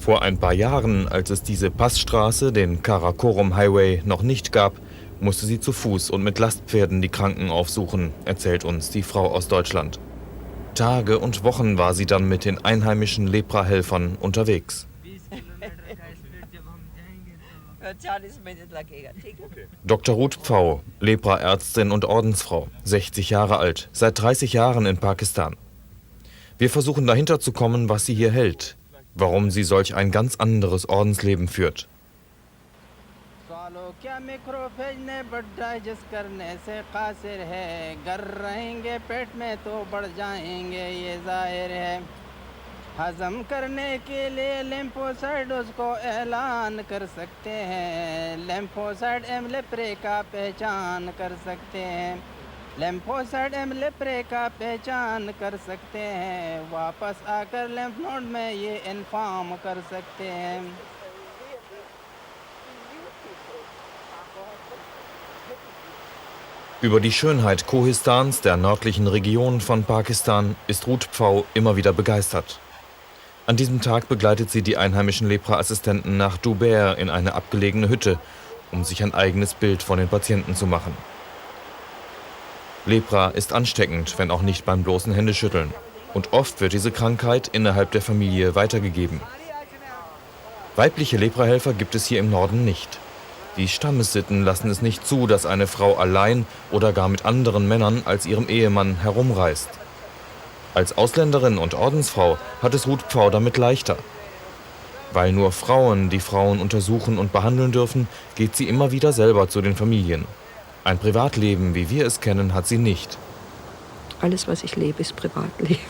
Vor ein paar Jahren, als es diese Passstraße, den Karakorum Highway, noch nicht gab, musste sie zu Fuß und mit Lastpferden die Kranken aufsuchen, erzählt uns die Frau aus Deutschland. Tage und Wochen war sie dann mit den einheimischen Leprahelfern unterwegs. Dr. Ruth Pfau, Lepraärztin und Ordensfrau, 60 Jahre alt, seit 30 Jahren in Pakistan. Wir versuchen dahinter zu kommen, was sie hier hält, warum sie solch ein ganz anderes Ordensleben führt. हजम करने के लिए लिम्फोसाइड उसको ऐलान कर सकते हैं lymphocyte M leprae का पहचान कर सकते हैं लिम्फोसाइड एम लेप्रे का पहचान कर सकते हैं वापस आकर लिम्फ नोड में ये इन्फॉर्म कर सकते हैं। Über die Schönheit Kohistans, der nördlichen Region von Pakistan, ist Ruth Pfau immer wieder begeistert. An diesem Tag begleitet sie die einheimischen Lepra-Assistenten nach Dubair in eine abgelegene Hütte, um sich ein eigenes Bild von den Patienten zu machen. Lepra ist ansteckend, wenn auch nicht beim bloßen Händeschütteln. Und oft wird diese Krankheit innerhalb der Familie weitergegeben. Weibliche Leprahelfer gibt es hier im Norden nicht. Die Stammessitten lassen es nicht zu, dass eine Frau allein oder gar mit anderen Männern als ihrem Ehemann herumreist. Als Ausländerin und Ordensfrau hat es Ruth Pfau damit leichter. Weil nur Frauen die Frauen untersuchen und behandeln dürfen, geht sie immer wieder selber zu den Familien. Ein Privatleben, wie wir es kennen, hat sie nicht. Alles, was ich lebe, ist Privatleben.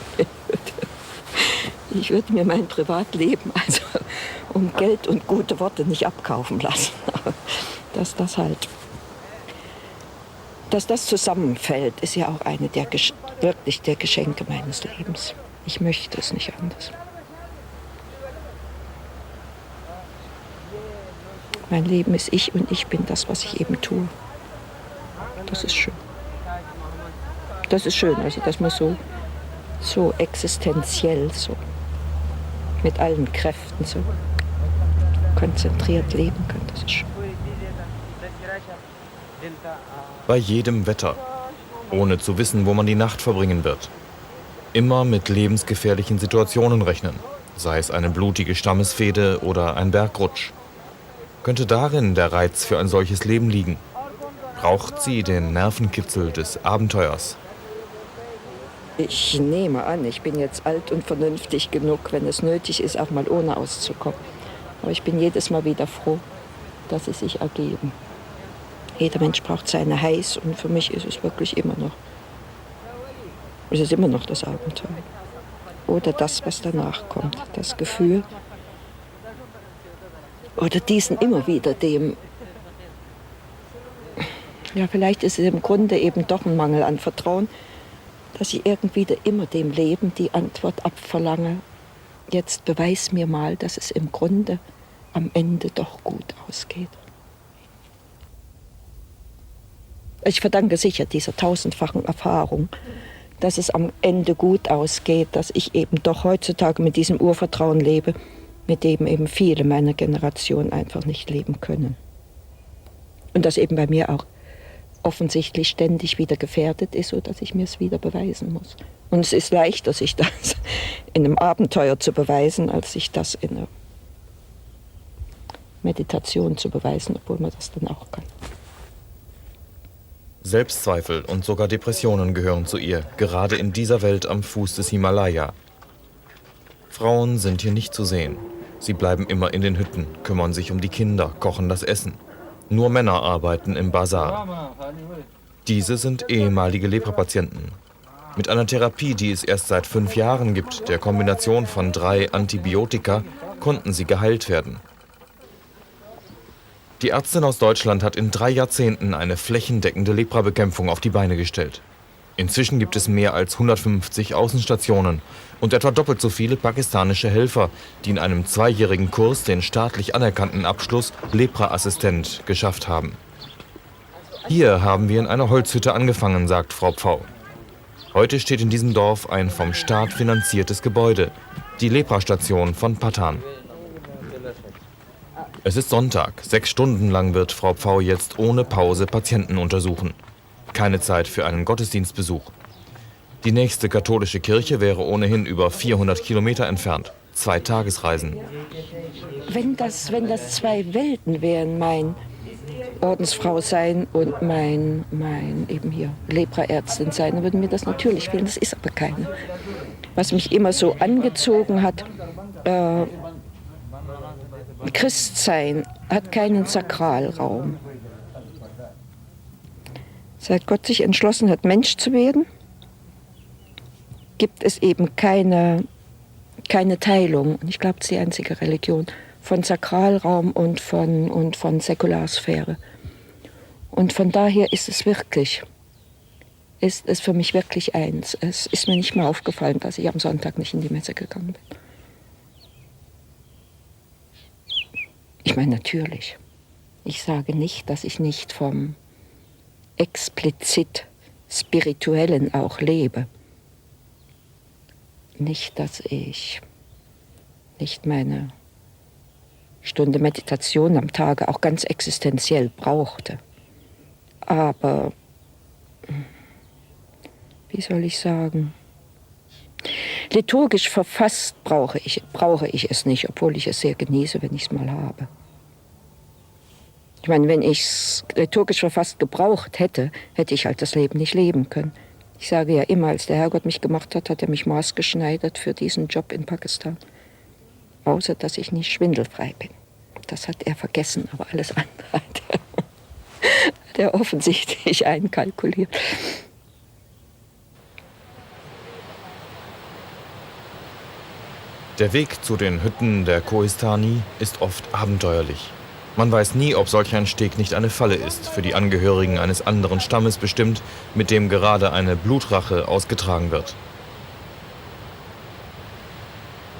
Ich würde mir mein Privatleben also um Geld und gute Worte nicht abkaufen lassen. Dass das zusammenfällt, ist ja auch eine wirklich der Geschenke meines Lebens. Ich möchte es nicht anders. Mein Leben ist ich und ich bin das, was ich eben tue. Das ist schön. Das ist schön, also dass man so existenziell, so mit allen Kräften so konzentriert leben kann. Das ist schön. Bei jedem Wetter, ohne zu wissen, wo man die Nacht verbringen wird. Immer mit lebensgefährlichen Situationen rechnen, sei es eine blutige Stammesfehde oder ein Bergrutsch. Könnte darin der Reiz für ein solches Leben liegen? Braucht sie den Nervenkitzel des Abenteuers? Ich nehme an, ich bin jetzt alt und vernünftig genug, wenn es nötig ist, auch mal ohne auszukommen. Aber ich bin jedes Mal wieder froh, dass sie sich ergeben. Jeder Mensch braucht seine Heiß und für mich ist es wirklich immer noch das Abenteuer. Oder das, was danach kommt, das Gefühl. Oder diesen immer wieder dem, ja vielleicht ist es im Grunde eben doch ein Mangel an Vertrauen, dass ich irgendwie immer dem Leben die Antwort abverlange, jetzt beweis mir mal, dass es im Grunde am Ende doch gut ausgeht. Ich verdanke sicher dieser tausendfachen Erfahrung, dass es am Ende gut ausgeht, dass ich eben doch heutzutage mit diesem Urvertrauen lebe, mit dem eben viele meiner Generation einfach nicht leben können. Und das eben bei mir auch offensichtlich ständig wieder gefährdet ist, sodass ich mir es wieder beweisen muss. Und es ist leichter, sich das in einem Abenteuer zu beweisen, als sich das in einer Meditation zu beweisen, obwohl man das dann auch kann. Selbstzweifel und sogar Depressionen gehören zu ihr, gerade in dieser Welt am Fuß des Himalaya. Frauen sind hier nicht zu sehen. Sie bleiben immer in den Hütten, kümmern sich um die Kinder, kochen das Essen. Nur Männer arbeiten im Bazar. Diese sind ehemalige Leprapatienten. Mit einer Therapie, die es erst seit 5 Jahren gibt, der Kombination von 3 Antibiotika, konnten sie geheilt werden. Die Ärztin aus Deutschland hat in 3 Jahrzehnten eine flächendeckende Leprabekämpfung auf die Beine gestellt. Inzwischen gibt es mehr als 150 Außenstationen und etwa doppelt so viele pakistanische Helfer, die in einem 2-jährigen Kurs den staatlich anerkannten Abschluss Lepraassistent geschafft haben. Hier haben wir in einer Holzhütte angefangen, sagt Frau Pfau. Heute steht in diesem Dorf ein vom Staat finanziertes Gebäude, die Leprastation von Patan. Es ist Sonntag. 6 Stunden lang wird Frau Pfau jetzt ohne Pause Patienten untersuchen. Keine Zeit für einen Gottesdienstbesuch. Die nächste katholische Kirche wäre ohnehin über 400 Kilometer entfernt. 2 Tagesreisen. Wenn das 2 Welten wären, mein Ordensfrau sein und mein eben hier Lepraärztin sein, dann würden mir das natürlich fehlen. Das ist aber keine. Was mich immer so angezogen hat, Christsein hat keinen Sakralraum. Seit Gott sich entschlossen hat, Mensch zu werden, gibt es eben keine Teilung. Und ich glaube, es ist die einzige Religion von Sakralraum und von Säkularsphäre. Und von daher ist es für mich wirklich eins. Es ist mir nicht mehr aufgefallen, dass ich am Sonntag nicht in die Messe gegangen bin. Ich meine, natürlich. Ich sage nicht, dass ich nicht vom explizit Spirituellen auch lebe. Nicht, dass ich nicht meine Stunde Meditation am Tage auch ganz existenziell brauchte. Aber, wie soll ich sagen, liturgisch verfasst brauche ich es nicht, obwohl ich es sehr genieße, wenn ich es mal habe. Ich meine, wenn ich es liturgisch verfasst gebraucht hätte, hätte ich halt das Leben nicht leben können. Ich sage ja immer, als der Herrgott mich gemacht hat, hat er mich maßgeschneidert für diesen Job in Pakistan. Außer, dass ich nicht schwindelfrei bin. Das hat er vergessen, aber alles andere hat er offensichtlich einkalkuliert. Der Weg zu den Hütten der Kohistani ist oft abenteuerlich. Man weiß nie, ob solch ein Steg nicht eine Falle ist, für die Angehörigen eines anderen Stammes bestimmt, mit dem gerade eine Blutrache ausgetragen wird.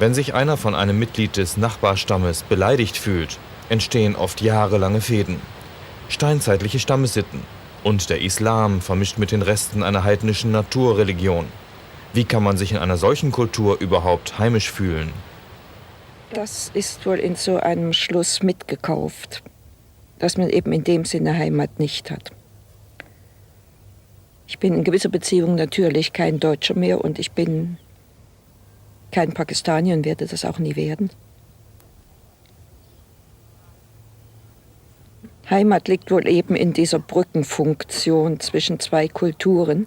Wenn sich einer von einem Mitglied des Nachbarstammes beleidigt fühlt, entstehen oft jahrelange Fehden. Steinzeitliche Stammessitten und der Islam vermischt mit den Resten einer heidnischen Naturreligion. Wie kann man sich in einer solchen Kultur überhaupt heimisch fühlen? Das ist wohl in so einem Schluss mitgekauft, dass man eben in dem Sinne Heimat nicht hat. Ich bin in gewisser Beziehung natürlich kein Deutscher mehr und ich bin kein Pakistanier und werde das auch nie werden. Heimat liegt wohl eben in dieser Brückenfunktion zwischen 2 Kulturen,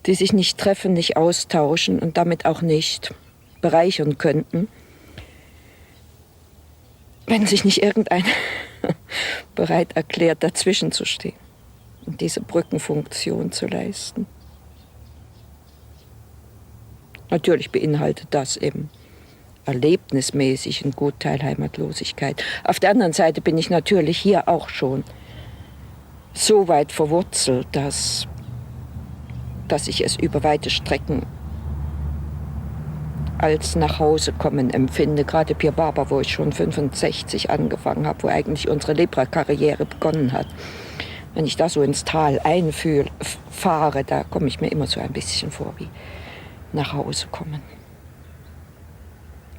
die sich nicht treffen, nicht austauschen und damit auch nicht bereichern könnten, wenn sich nicht irgendeiner bereit erklärt, dazwischen zu stehen und diese Brückenfunktion zu leisten. Natürlich beinhaltet das eben erlebnismäßig einen Gutteil Heimatlosigkeit. Auf der anderen Seite bin ich natürlich hier auch schon so weit verwurzelt, dass ich es über weite Strecken als nach Hause kommen empfinde. Gerade Pir Baba, wo ich schon 65 angefangen habe, wo eigentlich unsere Lepra-Karriere begonnen hat. Wenn ich da so ins Tal fahre, da komme ich mir immer so ein bisschen vor wie nach Hause kommen.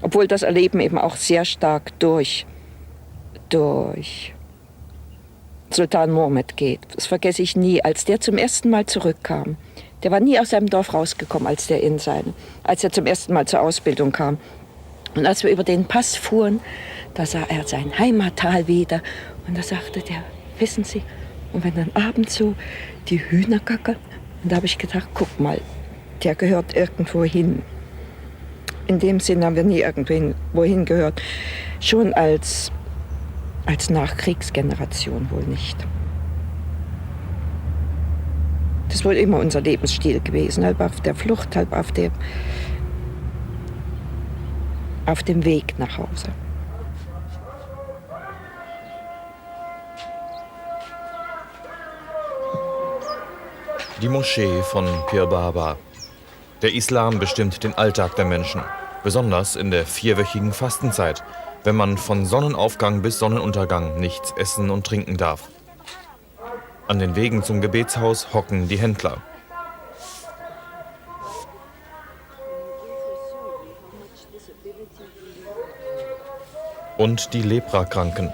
Obwohl das Erleben eben auch sehr stark durch Sultan Mohammed geht. Das vergesse ich nie, als der zum ersten Mal zurückkam. Der war nie aus seinem Dorf rausgekommen, als er zum ersten Mal zur Ausbildung kam. Und als wir über den Pass fuhren, da sah er sein Heimattal wieder. Und da sagte der, wissen Sie, und wenn dann abends so die Hühner gackern, und da habe ich gedacht, guck mal, der gehört irgendwo hin. In dem Sinn haben wir nie irgendwo hin gehört. Schon als Nachkriegsgeneration wohl nicht. Das ist wohl immer unser Lebensstil gewesen, halb auf der Flucht, halb auf dem Weg nach Hause. Die Moschee von Pir Baba. Der Islam bestimmt den Alltag der Menschen, besonders in der 4-wöchigen Fastenzeit, wenn man von Sonnenaufgang bis Sonnenuntergang nichts essen und trinken darf. An den Wegen zum Gebetshaus hocken die Händler. Und die Leprakranken.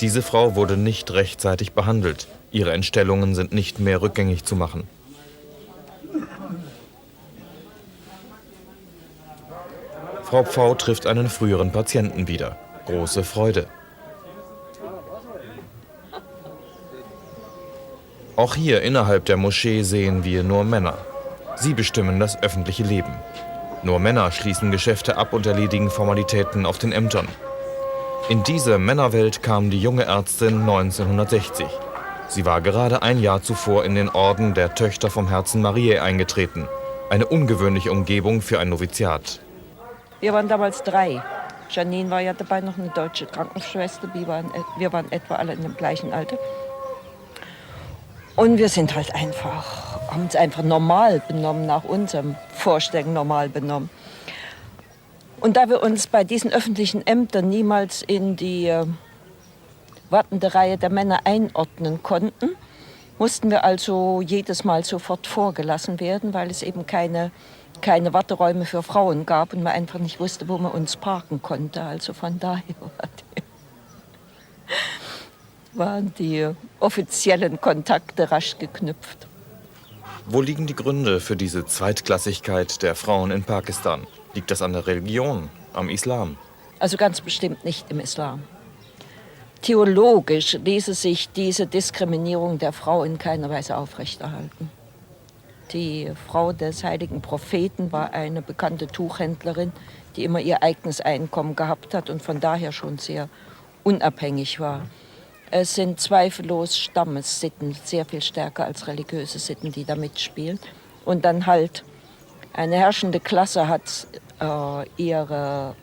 Diese Frau wurde nicht rechtzeitig behandelt. Ihre Entstellungen sind nicht mehr rückgängig zu machen. Frau Pfau trifft einen früheren Patienten wieder. Große Freude. Auch hier innerhalb der Moschee sehen wir nur Männer. Sie bestimmen das öffentliche Leben. Nur Männer schließen Geschäfte ab und erledigen Formalitäten auf den Ämtern. In diese Männerwelt kam die junge Ärztin 1960. Sie war gerade ein Jahr zuvor in den Orden der Töchter vom Herzen Mariä eingetreten. Eine ungewöhnliche Umgebung für ein Noviziat. Wir waren damals 3. Janine war ja dabei, noch eine deutsche Krankenschwester. Wir waren etwa alle in dem gleichen Alter. Und wir sind halt haben uns einfach normal benommen, nach unserem Vorstellung normal benommen. Und da wir uns bei diesen öffentlichen Ämtern niemals in die wartende Reihe der Männer einordnen konnten, mussten wir also jedes Mal sofort vorgelassen werden, weil es eben keine Warteräume für Frauen gab und man einfach nicht wusste, wo man uns parken konnte. Also von daher waren die offiziellen Kontakte rasch geknüpft. Wo liegen die Gründe für diese Zweitklassigkeit der Frauen in Pakistan? Liegt das an der Religion, am Islam? Also ganz bestimmt nicht im Islam. Theologisch ließe sich diese Diskriminierung der Frau in keiner Weise aufrechterhalten. Die Frau des heiligen Propheten war eine bekannte Tuchhändlerin, die immer ihr eigenes Einkommen gehabt hat und von daher schon sehr unabhängig war. Es sind zweifellos Stammessitten, sehr viel stärker als religiöse Sitten, die da mitspielen. Und dann halt eine herrschende Klasse hat ihre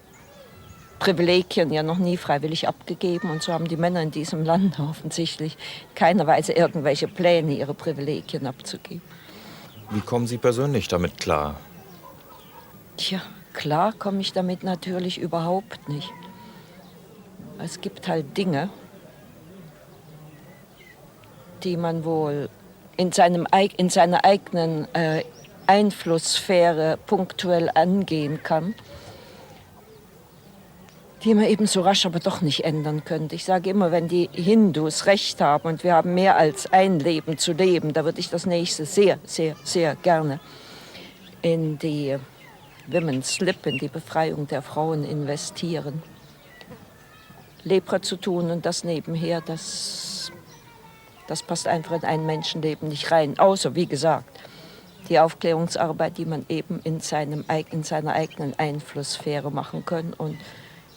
Privilegien ja noch nie freiwillig abgegeben. Und so haben die Männer in diesem Land offensichtlich keiner Weise irgendwelche Pläne, ihre Privilegien abzugeben. Wie kommen Sie persönlich damit klar? Tja, klar komme ich damit natürlich überhaupt nicht. Es gibt halt Dinge, die man wohl in seiner eigenen Einflusssphäre punktuell angehen kann, die man eben so rasch aber doch nicht ändern könnte. Ich sage immer, wenn die Hindus recht haben und wir haben mehr als ein Leben zu leben, da würde ich das nächste sehr, sehr, sehr gerne in die Women's Slip, in die Befreiung der Frauen investieren. Lepra zu tun und das nebenher, das passt einfach in ein Menschenleben nicht rein. Außer, wie gesagt, die Aufklärungsarbeit, die man eben in seiner eigenen Einflusssphäre machen kann. Und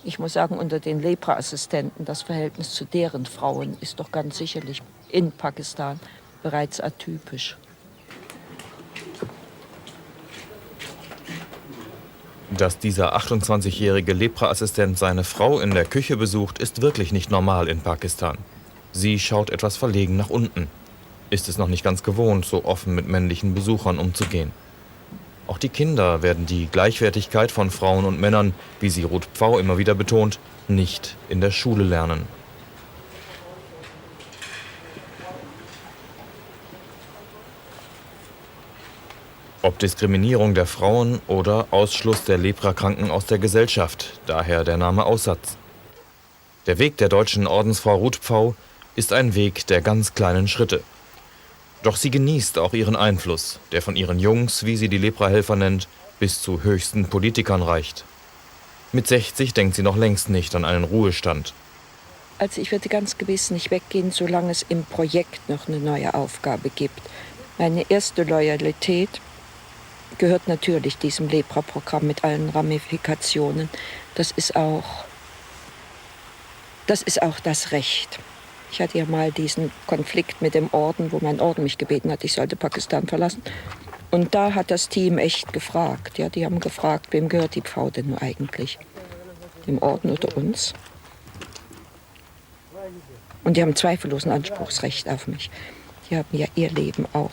ich muss sagen, unter den Lepra-Assistenten, das Verhältnis zu deren Frauen ist doch ganz sicherlich in Pakistan bereits atypisch. Dass dieser 28-jährige Lepra-Assistent seine Frau in der Küche besucht, ist wirklich nicht normal in Pakistan. Sie schaut etwas verlegen nach unten. Ist es noch nicht ganz gewohnt, so offen mit männlichen Besuchern umzugehen. Auch die Kinder werden die Gleichwertigkeit von Frauen und Männern, wie sie Ruth Pfau immer wieder betont, nicht in der Schule lernen. Ob Diskriminierung der Frauen oder Ausschluss der Leprakranken aus der Gesellschaft, daher der Name Aussatz. Der Weg der deutschen Ordensfrau Ruth Pfau ist ein Weg der ganz kleinen Schritte. Doch sie genießt auch ihren Einfluss, der von ihren Jungs, wie sie die Leprahelfer nennt, bis zu höchsten Politikern reicht. Mit 60 denkt sie noch längst nicht an einen Ruhestand. Also ich würde ganz gewiss nicht weggehen, solange es im Projekt noch eine neue Aufgabe gibt. Meine erste Loyalität gehört natürlich diesem Lepra-Programm mit allen Ramifikationen. Das ist auch das Recht. Ich hatte ja mal diesen Konflikt mit dem Orden, wo mein Orden mich gebeten hat, ich sollte Pakistan verlassen. Und da hat das Team echt gefragt. Ja, die haben gefragt, wem gehört die Pfau denn nur eigentlich? Dem Orden oder uns? Und die haben zweifellos ein Anspruchsrecht auf mich. Die haben ja ihr Leben auch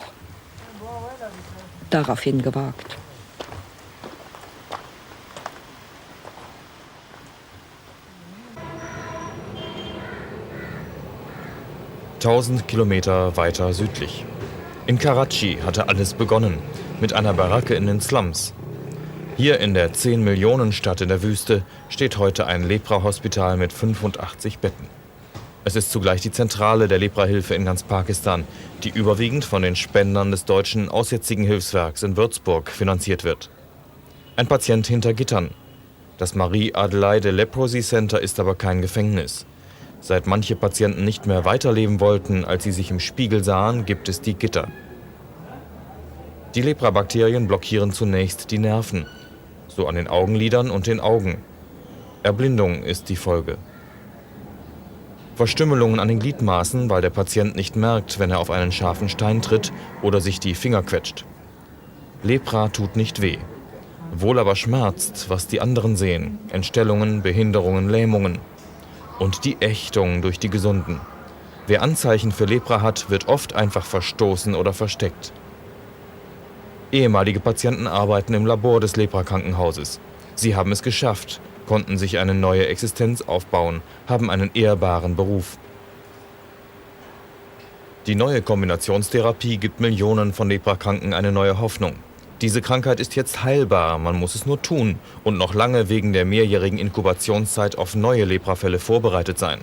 daraufhin gewagt. Tausend Kilometer weiter südlich. In Karachi hatte alles begonnen, mit einer Baracke in den Slums. Hier in der 10-Millionen-Stadt in der Wüste steht heute ein Lepra-Hospital mit 85 Betten. Es ist zugleich die Zentrale der Leprahilfe in ganz Pakistan, die überwiegend von den Spendern des Deutschen Aussätzigen Hilfswerks in Würzburg finanziert wird. Ein Patient hinter Gittern. Das Marie Adelaide Leprosy Center ist aber kein Gefängnis. Seit manche Patienten nicht mehr weiterleben wollten, als sie sich im Spiegel sahen, gibt es die Gitter. Die Leprabakterien blockieren zunächst die Nerven, so an den Augenlidern und den Augen. Erblindung ist die Folge. Verstümmelungen an den Gliedmaßen, weil der Patient nicht merkt, wenn er auf einen scharfen Stein tritt oder sich die Finger quetscht. Lepra tut nicht weh. Wohl aber schmerzt, was die anderen sehen. Entstellungen, Behinderungen, Lähmungen. Und die Ächtung durch die Gesunden. Wer Anzeichen für Lepra hat, wird oft einfach verstoßen oder versteckt. Ehemalige Patienten arbeiten im Labor des Lepra-Krankenhauses. Sie haben es geschafft, konnten sich eine neue Existenz aufbauen, haben einen ehrbaren Beruf. Die neue Kombinationstherapie gibt Millionen von Leprakranken eine neue Hoffnung. Diese Krankheit ist jetzt heilbar, man muss es nur tun und noch lange wegen der mehrjährigen Inkubationszeit auf neue Leprafälle vorbereitet sein.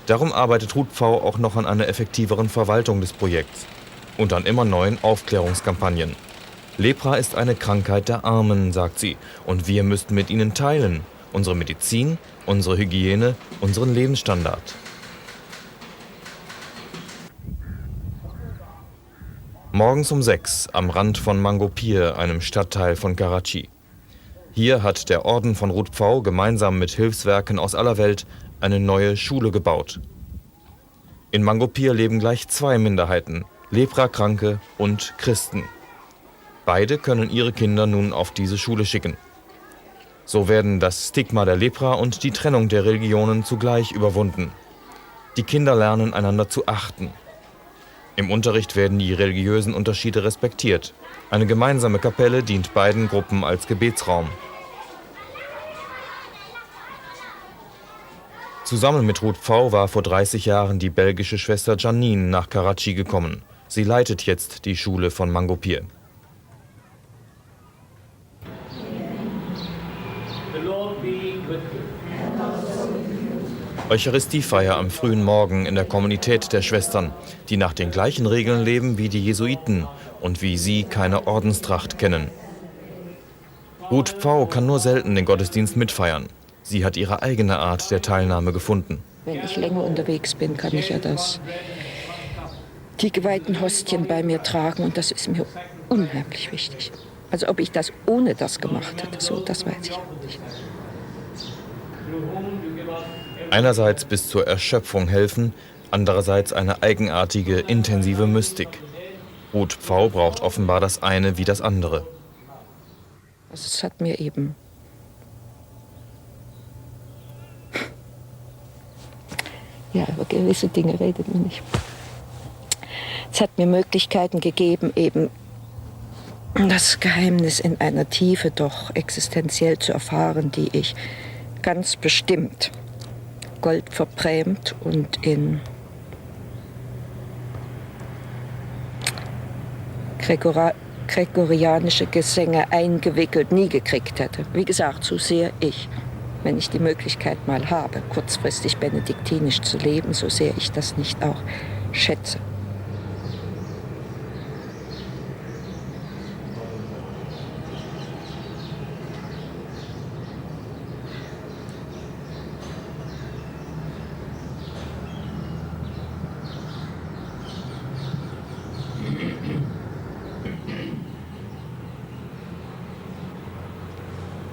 Darum arbeitet Ruth Pfau auch noch an einer effektiveren Verwaltung des Projekts und an immer neuen Aufklärungskampagnen. Lepra ist eine Krankheit der Armen, sagt sie, und wir müssten mit ihnen teilen. Unsere Medizin, unsere Hygiene, unseren Lebensstandard. Morgens um 6 am Rand von Mangopir, einem Stadtteil von Karachi. Hier hat der Orden von Ruth Pfau gemeinsam mit Hilfswerken aus aller Welt eine neue Schule gebaut. In Mangopir leben gleich 2 Minderheiten, Leprakranke und Christen. Beide können ihre Kinder nun auf diese Schule schicken. So werden das Stigma der Lepra und die Trennung der Religionen zugleich überwunden. Die Kinder lernen, einander zu achten. Im Unterricht werden die religiösen Unterschiede respektiert. Eine gemeinsame Kapelle dient beiden Gruppen als Gebetsraum. Zusammen mit Ruth Pfau war vor 30 Jahren die belgische Schwester Janine nach Karachi gekommen. Sie leitet jetzt die Schule von Mangopir. Eucharistiefeier am frühen Morgen in der Kommunität der Schwestern, die nach den gleichen Regeln leben wie die Jesuiten und wie sie keine Ordenstracht kennen. Ruth Pfau kann nur selten den Gottesdienst mitfeiern. Sie hat ihre eigene Art der Teilnahme gefunden. Wenn ich länger unterwegs bin, kann ich ja die geweihten Hostien bei mir tragen und das ist mir unheimlich wichtig. Also ob ich das ohne das gemacht hätte, so, das weiß ich auch nicht. Einerseits bis zur Erschöpfung helfen, andererseits eine eigenartige, intensive Mystik. Ruth Pfau braucht offenbar das eine wie das andere. Also es hat mir eben ja, über gewisse Dinge redet man nicht. Es hat mir Möglichkeiten gegeben, eben das Geheimnis in einer Tiefe doch existenziell zu erfahren, die ich ganz bestimmt goldverbrämt und in gregorianische Gesänge eingewickelt nie gekriegt hätte. Wie gesagt, so sehr ich, wenn ich die Möglichkeit mal habe, kurzfristig benediktinisch zu leben, so sehr ich das nicht auch schätze.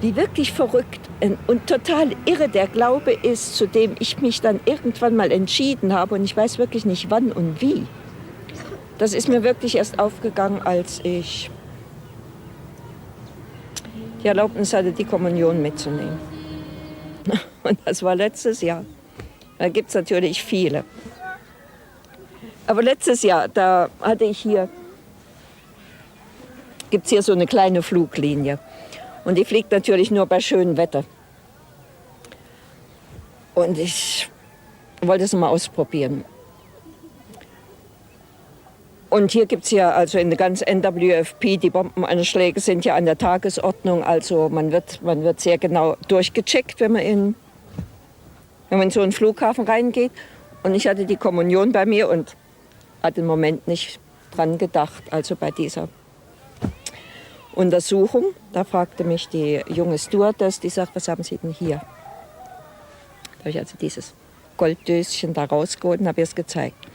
Wie wirklich verrückt und total irre der Glaube ist, zu dem ich mich dann irgendwann mal entschieden habe. Und ich weiß wirklich nicht wann und wie. Das ist mir wirklich erst aufgegangen, als ich die Erlaubnis hatte, die Kommunion mitzunehmen. Und das war letztes Jahr. Da gibt es natürlich viele. Aber letztes Jahr, da hatte ich gibt es hier so eine kleine Fluglinie. Und die fliegt natürlich nur bei schönem Wetter. Und ich wollte es mal ausprobieren. Und hier gibt es ja, also in der ganzen NWFP, die Bombenanschläge sind ja an der Tagesordnung. Also man wird sehr genau durchgecheckt, wenn man in so einen Flughafen reingeht. Und ich hatte die Kommunion bei mir und hatte im Moment nicht dran gedacht. Also bei dieser Untersuchung, da fragte mich die junge Stewardess, die sagt, was haben Sie denn hier? Da habe ich also dieses Golddöschen da rausgeholt und habe ihr es gezeigt.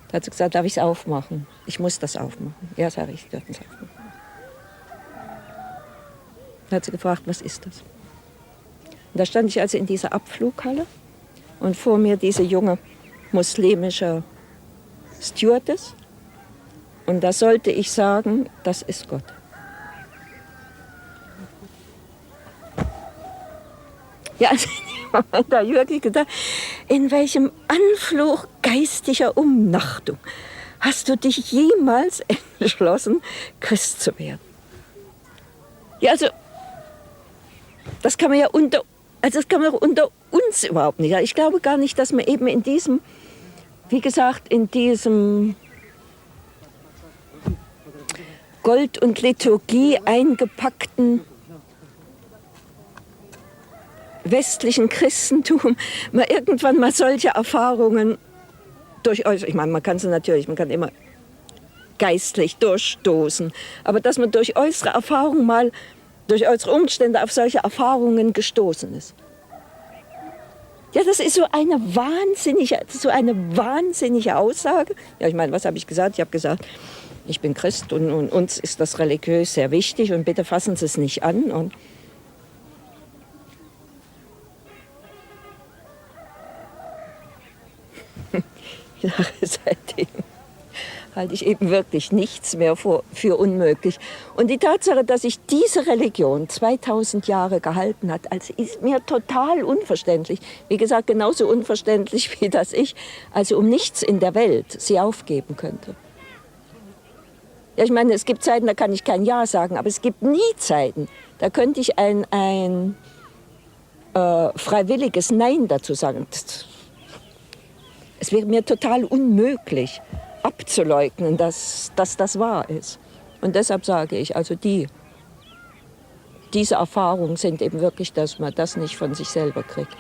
Da hat sie gesagt, darf ich es aufmachen? Ich muss das aufmachen. Ja, sage ich, dürfen Sie aufmachen. Da hat sie gefragt, was ist das? Und da stand ich also in dieser Abflughalle und vor mir diese junge muslimische Stewardess. Und da sollte ich sagen, das ist Gott. Ja, also da habe ich wirklich gedacht, in welchem Anflug geistiger Umnachtung hast du dich jemals entschlossen, Christ zu werden? Ja, also, das kann man ja unter uns überhaupt nicht. Ich glaube gar nicht, dass man eben in diesem, wie gesagt, in diesem Gold- und Liturgie eingepackten westlichen Christentum man irgendwann mal solche Erfahrungen durch äußere, ich meine, man kann immer geistlich durchstoßen, aber dass man durch äußere Erfahrungen mal, durch äußere Umstände auf solche Erfahrungen gestoßen ist. Ja, das ist so eine wahnsinnige Aussage. Ja, ich meine, was habe ich gesagt? Ich habe gesagt, ich bin Christ und uns ist das religiös sehr wichtig und bitte fassen Sie es nicht an. Und seitdem halte ich eben wirklich nichts mehr für unmöglich. Und die Tatsache, dass sich diese Religion 2000 Jahre gehalten hat, ist mir total unverständlich. Wie gesagt, genauso unverständlich, wie dass ich also um nichts in der Welt sie aufgeben könnte. Ja, ich meine, es gibt Zeiten, da kann ich kein Ja sagen, aber es gibt nie Zeiten, da könnte ich ein freiwilliges Nein dazu sagen. Es wäre mir total unmöglich, abzuleugnen, dass das wahr ist. Und deshalb sage ich, also diese Erfahrungen sind eben wirklich, dass man das nicht von sich selber kriegt.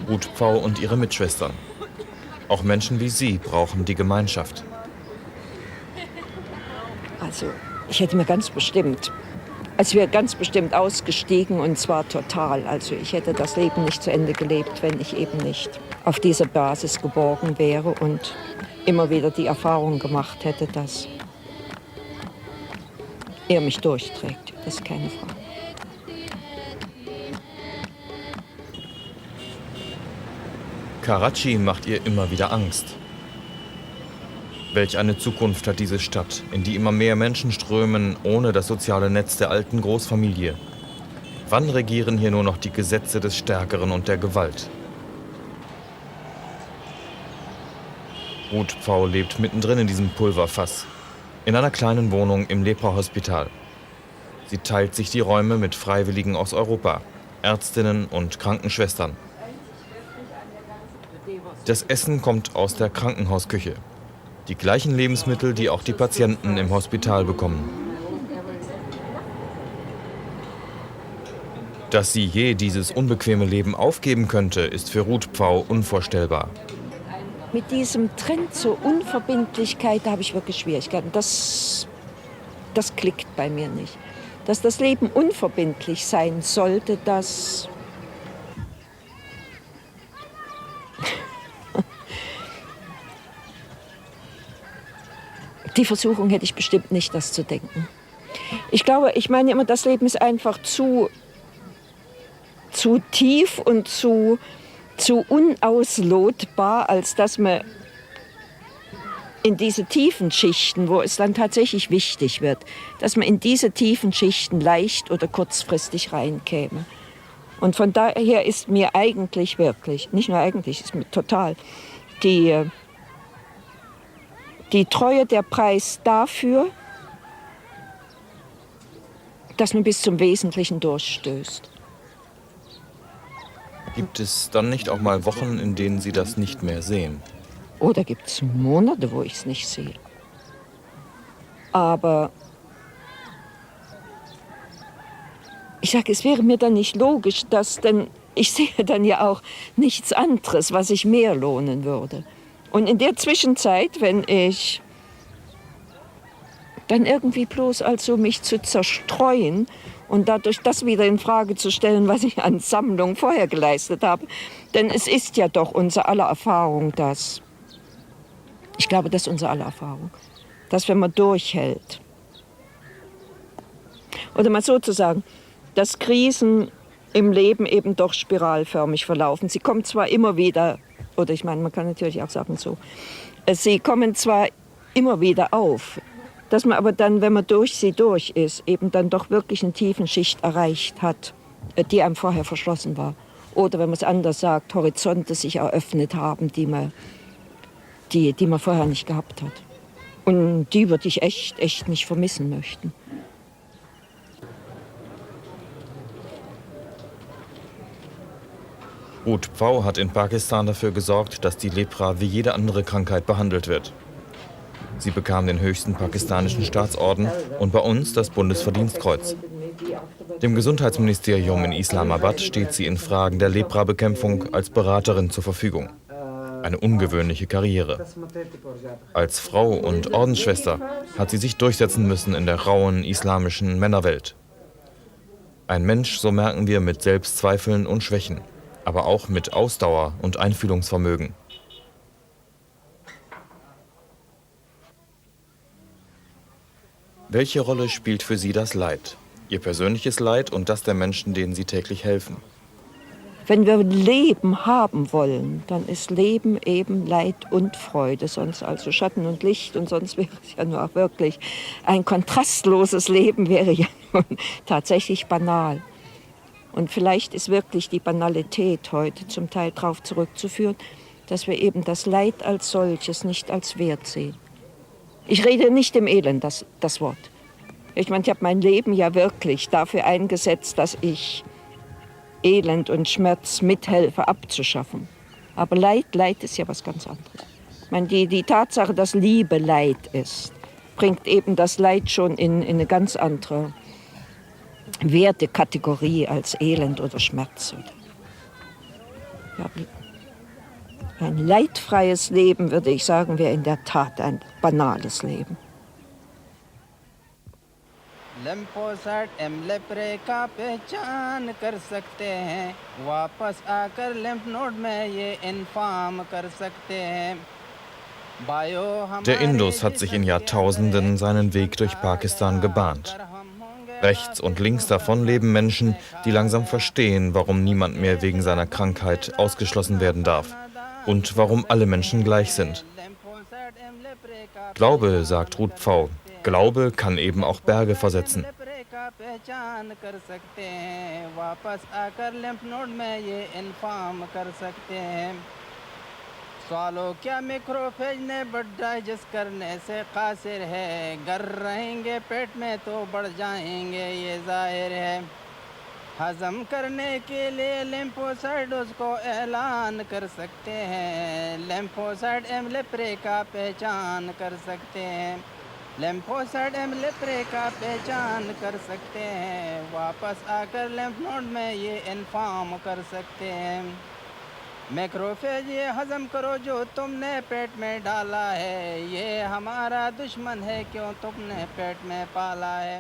Ruth Pfau und ihre Mitschwestern. Auch Menschen wie sie brauchen die Gemeinschaft. Also, ich hätte mir ganz bestimmt ausgestiegen und zwar total. Also ich hätte das Leben nicht zu Ende gelebt, wenn ich eben nicht auf dieser Basis geborgen wäre und immer wieder die Erfahrung gemacht hätte, dass er mich durchträgt. Das ist keine Frage. Karachi macht ihr immer wieder Angst. Welch eine Zukunft hat diese Stadt, in die immer mehr Menschen strömen, ohne das soziale Netz der alten Großfamilie? Wann regieren hier nur noch die Gesetze des Stärkeren und der Gewalt? Ruth Pfau lebt mittendrin in diesem Pulverfass, in einer kleinen Wohnung im Lepra-Hospital. Sie teilt sich die Räume mit Freiwilligen aus Europa, Ärztinnen und Krankenschwestern. Das Essen kommt aus der Krankenhausküche. Die gleichen Lebensmittel, die auch die Patienten im Hospital bekommen. Dass sie je dieses unbequeme Leben aufgeben könnte, ist für Ruth Pfau unvorstellbar. Mit diesem Trend zur Unverbindlichkeit, da habe ich wirklich Schwierigkeiten. Das klickt bei mir nicht. Dass das Leben unverbindlich sein sollte, das... Die Versuchung hätte ich bestimmt nicht, das zu denken. Ich meine immer, das Leben ist einfach zu tief und zu unauslotbar, als dass man in diese tiefen Schichten, wo es dann tatsächlich wichtig wird, dass man in diese tiefen Schichten leicht oder kurzfristig reinkäme. Und von daher ist mir eigentlich wirklich, nicht nur eigentlich, ist mir total die Treue der Preis dafür, dass man bis zum Wesentlichen durchstößt. Gibt es dann nicht auch mal Wochen, in denen Sie das nicht mehr sehen? Oder gibt es Monate, wo ich es nicht sehe. Aber ich sage, es wäre mir dann nicht logisch, dass, denn ich sehe dann ja auch nichts anderes, was sich mehr lohnen würde. Und in der Zwischenzeit, wenn ich dann irgendwie bloß also mich zu zerstreuen und dadurch das wieder in Frage zu stellen, was ich an Sammlung vorher geleistet habe, denn es ist ja doch unser aller Erfahrung, dass, ich glaube, das ist unsere aller Erfahrung, dass wenn man durchhält, oder mal so zu sagen, dass Krisen im Leben eben doch spiralförmig verlaufen. Sie kommen zwar immer wieder, oder ich meine, man kann natürlich auch sagen so, sie kommen zwar immer wieder auf, dass man aber dann, wenn man durch sie durch ist, eben dann doch wirklich eine tiefen Schicht erreicht hat, die einem vorher verschlossen war. Oder wenn man es anders sagt, Horizonte sich eröffnet haben, die man vorher nicht gehabt hat. Und die würde ich echt nicht vermissen möchten. Ruth Pfau hat in Pakistan dafür gesorgt, dass die Lepra wie jede andere Krankheit behandelt wird. Sie bekam den höchsten pakistanischen Staatsorden und bei uns das Bundesverdienstkreuz. Dem Gesundheitsministerium in Islamabad steht sie in Fragen der Leprabekämpfung als Beraterin zur Verfügung. Eine ungewöhnliche Karriere. Als Frau und Ordensschwester hat sie sich durchsetzen müssen in der rauen islamischen Männerwelt. Ein Mensch, so merken wir, mit Selbstzweifeln und Schwächen, aber auch mit Ausdauer und Einfühlungsvermögen. Welche Rolle spielt für Sie das Leid? Ihr persönliches Leid und das der Menschen, denen Sie täglich helfen? Wenn wir Leben haben wollen, dann ist Leben eben Leid und Freude, sonst also Schatten und Licht und sonst wäre es ja nur auch wirklich ein kontrastloses Leben, wäre ja nun tatsächlich banal. Und vielleicht ist wirklich die Banalität heute zum Teil darauf zurückzuführen, dass wir eben das Leid als solches nicht als Wert sehen. Ich rede nicht im Elend, das Wort. Ich meine, ich habe mein Leben ja wirklich dafür eingesetzt, dass ich Elend und Schmerz mithelfe abzuschaffen. Aber Leid ist ja was ganz anderes. Ich meine, die Tatsache, dass Liebe Leid ist, bringt eben das Leid schon in eine ganz andere Wertekategorie als Elend oder Schmerz. Ja, ein leidfreies Leben, würde ich sagen, wäre in der Tat ein banales Leben. Lymphocyte एमलेप्रे का पहचान कर सकते हैं वापस आकर lymph node में ये इन्फॉर्म कर सकते हैं Der Indus hat sich in Jahrtausenden seinen Weg durch Pakistan gebahnt. Rechts und links davon leben Menschen, die langsam verstehen, warum niemand mehr wegen seiner Krankheit ausgeschlossen werden darf und warum alle Menschen gleich sind. Glaube, sagt Ruth Pfau, Glaube kann eben auch Berge versetzen. सवालों क्या मैक्रोफेज ने but digest करने से कासिर है गर रहेंगे पेट में तो बढ़ जाएंगे ये जाहिर है हजम करने के लिए लिम्फोसाइड उसको ऐलान कर सकते हैं लिम्फोसाइड एमलेप्रे का पहचान कर सकते हैं लिम्फोसाइड एमलेप्रे का पहचान कर सकते हैं वापस आकर लिम्फ नोड में ये इन्फॉर्म कर सकते हैं मैक्रोफेज ये हजम करो जो तुमने पेट में डाला है ये हमारा दुश्मन है क्यों तुमने पेट में पाला है